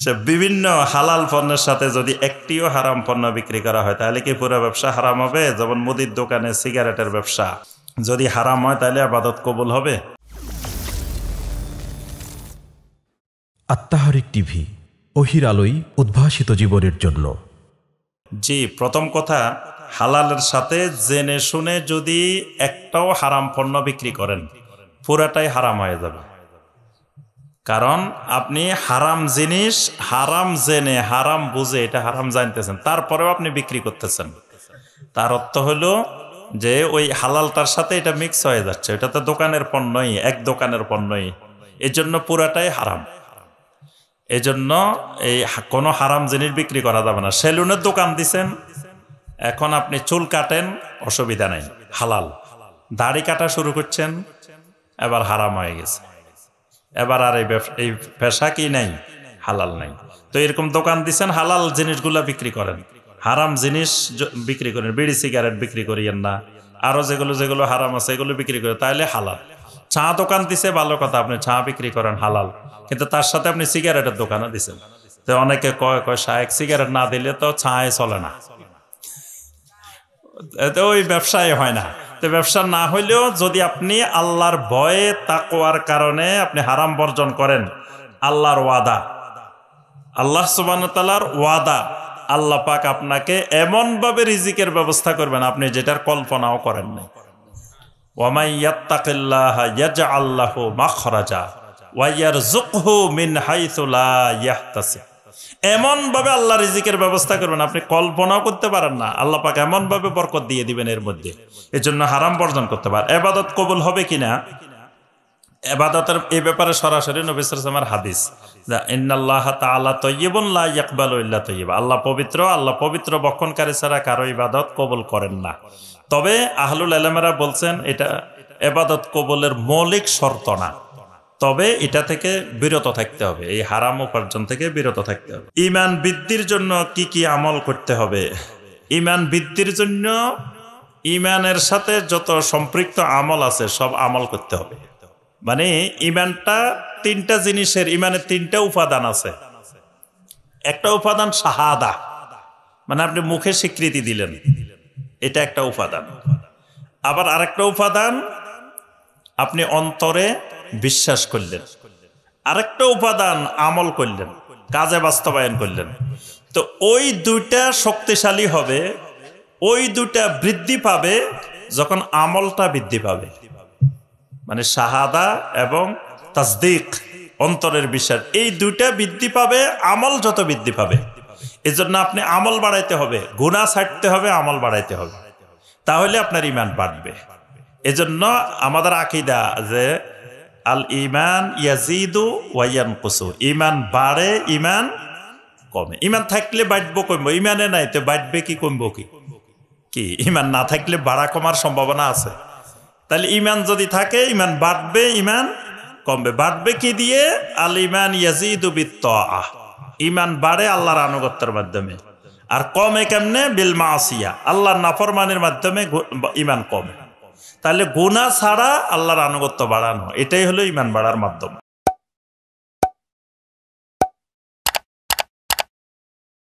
সে বিভিন্ন হালাল পণ্যের সাথে যদি একটিও হারাম পণ্য বিক্রি করা হয় তাহলে কি পুরো ব্যবসা হারাম হবে? যেমন মুদির দোকানে সিগারেটের ব্যবসা যদি হারাম হয় তাহলে ইবাদত কবুল হবে? আত্মাহারিক টিভি, ওহির আলোয় উদ্ভাসিত জীবনের জন্য। জি, প্রথম কথা, হালালের সাথে জেনে শুনে যদি একটাও হারাম পণ্য বিক্রি করেন পুরাটাই হারাম হয়ে যাবে। কারণ আপনি হারাম জিনিস হারাম জেনে হারাম বুঝে এটা হারাম জানতেছেন, তারপরেও আপনি বিক্রি করতেছেন। তার অর্থ হলো যে ওই হালালটার সাথে এটা মিক্স হয়ে যাচ্ছে, এটা তো দোকানের পণ্যই, এক দোকানের পণ্যই, এজন্য পুরাটাই হারাম। এজন্য এই কোনো হারাম জিনিস বিক্রি করা যাবে না। সেলুনের দোকান দিছেন, এখন আপনি চুল কাটেন, অসুবিধা নেই, হালাল। দাড়ি কাটা শুরু করছেন, এবার হারাম হয়ে গেছে, এবার আর এই পেশা কি নাই, হালাল নাই। তো এরকম দোকান দিছেন, হালাল জিনিসগুলা বিক্রি করেন, হারাম জিনিস বিক্রি করেন, বিড়ি সিগারেট বিক্রি করিয়েন না, আরো যেগুলো যেগুলো হারাম আছে এগুলো বিক্রি করেন, তাহলে হালাল। চা দোকান দিছে, ভালো কথা, আপনি চা বিক্রি করেন, হালাল। কিন্তু তার সাথে আপনি সিগারেটের দোকানও দিচ্ছেন। তো অনেকে কয় শায়েক সিগারেট না দিলে তো চায় চলে না, তো ওই ব্যবসায় হয় না। তো ব্যবসা না হইলেও যদি আপনি আল্লাহর ভয়ে তাকওয়ার কারণে আপনি হারাম বর্জন করেন, আল্লাহর ওয়াদা, আল্লাহ সুবহানাহু ওয়া তাআলার ওয়াদা, আল্লাহ পাক আপনাকে এমন ভাবে রিজিকের ব্যবস্থা করবেন আপনি যেটার কল্পনাও করেন নাই। ওয়া মান ইয়াত্তাকিল্লাহা ইয়াজআল লাহু মাখরাজা ওয়া ইয়ারযুকহু মিন হাইসু লা ইয়াহতাসিব। এমন ভাবে আল্লাহ রিজিকের ব্যবস্থা করবেন আপনি কল্পনাও করতে পারেন না। আল্লাহ পাক এমন ভাবে বরকত দিয়ে দিবেন এর মধ্যে। এজন্য হারাম বর্জন করতে পারেন। ইবাদত কবুল হবে কিনা, ইবাদতের এই ব্যাপারে সরাসরি নবী সাল্লাল্লাহু আলাইহি ওয়াসাল্লামের হাদিস, যা ইন্নাল্লাহা তাআলা তাইয়্যিবুন লা ইয়াকবালু ইল্লা তাইয়্যিবা। আল্লাহ পবিত্র, আল্লাহ পবিত্র বক্ষণকারী ছাড়া কারো ইবাদত কবুল করেন না। তবে আহলুল ইলমেরা বলছেন এটা ইবাদত কবুলের মৌলিক শর্ত না, তবে এটা থেকে বিরত থাকতে হবে, এই হারাম উপার্জন থেকে বিরত থাকতে হবে। ঈমান বৃদ্ধির জন্য কি কি আমল করতে হবে? ঈমান বৃদ্ধির জন্য ঈমানের সাথে যত সম্পৃক্ত আমল আছে সব আমল করতে হবে। মানে ঈমানটা তিনটা জিনিসের, ঈমানের তিনটা উপাদান আছে। একটা উপাদান শাহাদা, মানে আপনি মুখে স্বীকৃতি দিলেন, এটা একটা উপাদান। আবার আরেকটা উপাদান আপনি অন্তরে বিশ্বাস করলেন, আরেকটা উপাদান আমল করলেন, কাজে বাস্তবায়ন করলেন। তো ওই দুইটা শক্তিশালী হবে, ওই দুইটা বৃদ্ধি পাবে যখন আমলটা বৃদ্ধি পাবে। মানে শাহাদা এবং তাসদিক, অন্তরের বিশ্বাস, এই দুইটা বৃদ্ধি পাবে আমল যত বৃদ্ধি পাবে। এজন্য আপনি আমল বাড়াইতে হবে, গুনাহ ছাড়তে হবে, আমল বাড়াইতে হবে, তাহলে আপনার ঈমান বাড়বে। এজন্য আমাদের আকীদা যে আল ঈমান ইয়াজিদু ওয়া ইয়ানকুসু, ঈমান বাড়ে, ঈমান কমে। ঈমান থাকলে বাড়বো কমবো, ঈমানে নাই তো বাড়বে কি কমবো কি? ঈমান না থাকলে বাড়া কমার সম্ভাবনা আছে। তাহলে ঈমান যদি থাকে ঈমান বাড়বে, ঈমান কমবে। বাড়বে কি দিয়ে? আল ঈমান ইয়াজিদু বিত্তাআহ, ঈমান বাড়ে আল্লাহর আনুগত্যের মাধ্যমে। আর কমে কেমনে? বিল মাসিয়া, আল্লাহর নাফরমানির মাধ্যমে ঈমান কমে। তাহলে গুনাহ ছাড়া আল্লাহর আনুগত্য বাড়ানো, এটাই হলো ঈমান বাড়ার মাধ্যম।